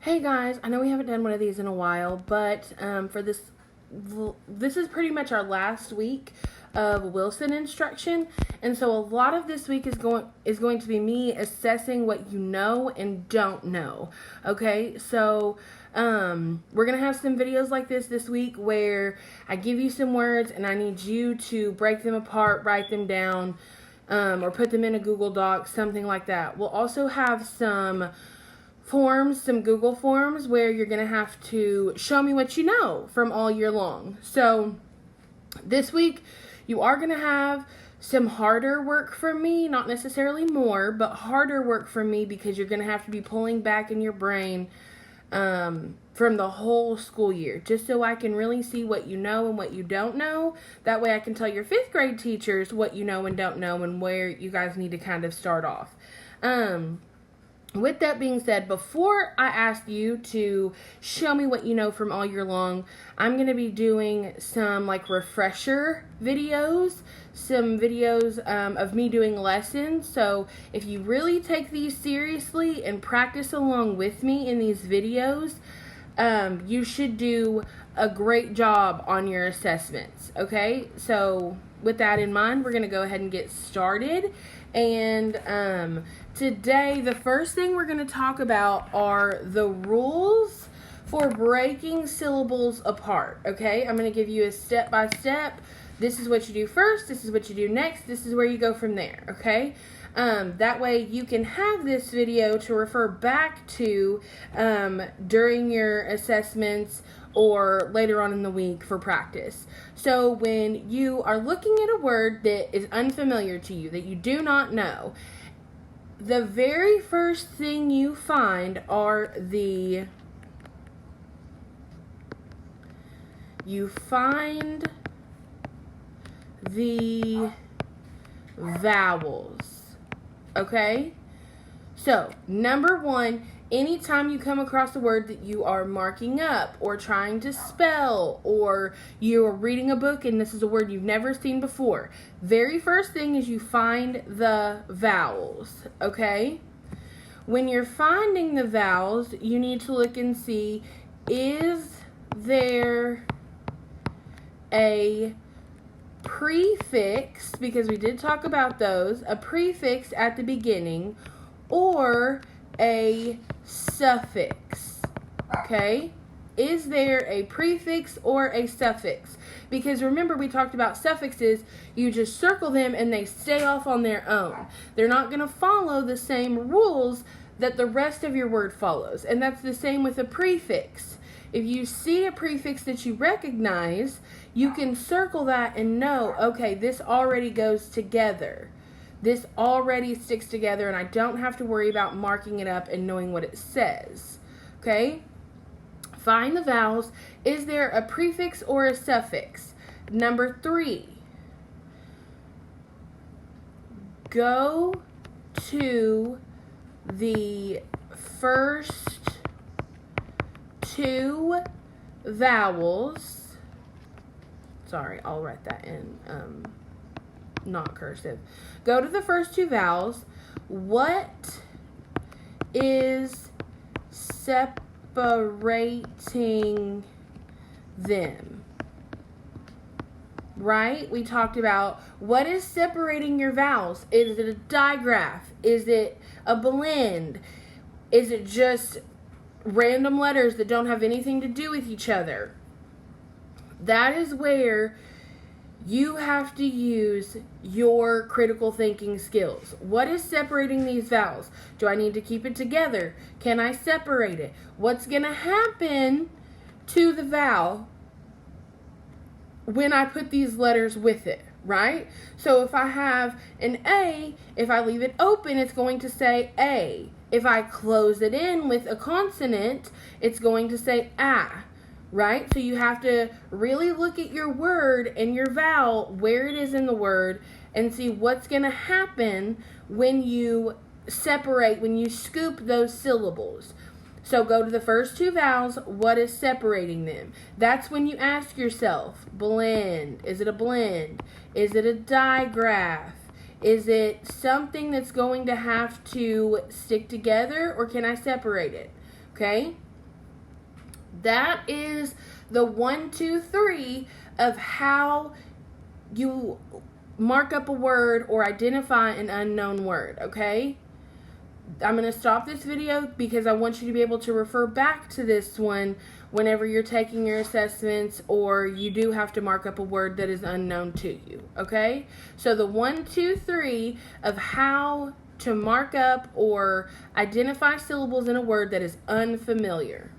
Hey guys, I know we haven't done one of these in a while, but for this is pretty much our last week of Wilson instruction, and so a lot of this week is going to be me assessing what you know and don't know. Okay, so we're gonna have some videos like this week where I give you some words and I need you to break them apart, write them down, or put them in a Google Doc, something like that. We'll also have some Google forms where you're going to have to show me what you know from all year long. So this week you are going to have some harder work from me, not necessarily more, but harder work from me because you're going to have to be pulling back in your brain from the whole school year, just so I can really see what you know and what you don't know. That way I can tell your 5th grade teachers what you know and don't know and where you guys need to kind of start off. With that being said, before I ask you to show me what you know from all year long, I'm going to be doing some refresher videos, some videos of me doing lessons. So if you really take these seriously and practice along with me in these videos, you should do a great job on your assessments. Okay, so with that in mind, we're going to go ahead and get started. And today, the first thing we're going to talk about are the rules for breaking syllables apart. Okay, I'm going to give you a step-by-step. This is what you do first. This is what you do next. This is where you go from there. Okay, that way you can have this video to refer back to during your assessments or later on in the week for practice. So when you are looking at a word that is unfamiliar to you, that you do not know, the very first thing you find are the vowels. Okay? So, number one, anytime you come across a word that you are marking up or trying to spell, or you're reading a book and this is a word you've never seen before, very first thing is you find the vowels, okay? When you're finding the vowels, you need to look and see, is there a prefix, because we did talk about those, a prefix at the beginning, or a suffix, okay? Is there a prefix or a suffix? Because remember, we talked about suffixes, you just circle them and they stay off on their own. They're not going to follow the same rules that the rest of your word follows. And that's the same with a prefix. If you see a prefix that you recognize, you can circle that and know, okay, this already goes together. This already sticks together and I don't have to worry about marking it up and knowing what it says. Okay? Find the vowels. Is there a prefix or a suffix? Number 3. Go to the first 2 vowels. Sorry, I'll write that in not cursive. Go to the first 2 vowels. What is separating them? Right? We talked about what is separating your vowels. Is it a digraph? Is it a blend? Is it just random letters that don't have anything to do with each other? That is where you have to use your critical thinking skills. What is separating these vowels? Do I need to keep it together? Can I separate it? What's going to happen to the vowel when I put these letters with it, right? So if I have an A, if I leave it open, it's going to say A. If I close it in with a consonant, it's going to say A. Right? So you have to really look at your word and your vowel, where it is in the word, and see what's going to happen when you separate, when you scoop those syllables. So go to the first 2 vowels. What is separating them? That's when you ask yourself, blend. Is it a blend? Is it a digraph? Is it something that's going to have to stick together, or can I separate it? Okay? That is the 1, 2, 3 of how you mark up a word or identify an unknown word, okay? I'm going to stop this video because I want you to be able to refer back to this one whenever you're taking your assessments or you do have to mark up a word that is unknown to you, okay? So the 1, 2, 3 of how to mark up or identify syllables in a word that is unfamiliar.